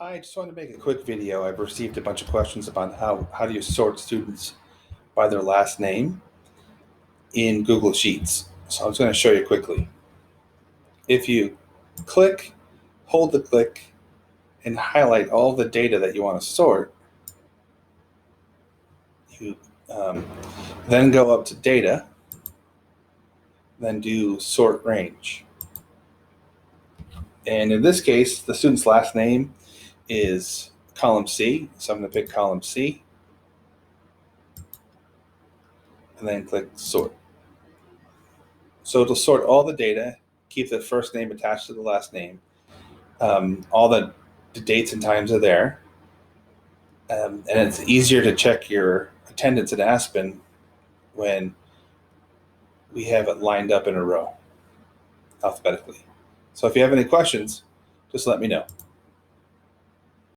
I just wanted to make a quick video. I've received a bunch of questions about how do you sort students by their last name in Google Sheets. So I'm just going to show you quickly. If you hold the click, and highlight all the data that you want to sort, you then go up to Data, then do Sort Range. And in this case, the student's last name is column C, so I'm going to pick column C, and then click Sort. So it'll sort all the data, keep the first name attached to the last name. All the dates and times are there. And it's easier to check your attendance at Aspen when we have it lined up in a row alphabetically. So if you have any questions, just let me know.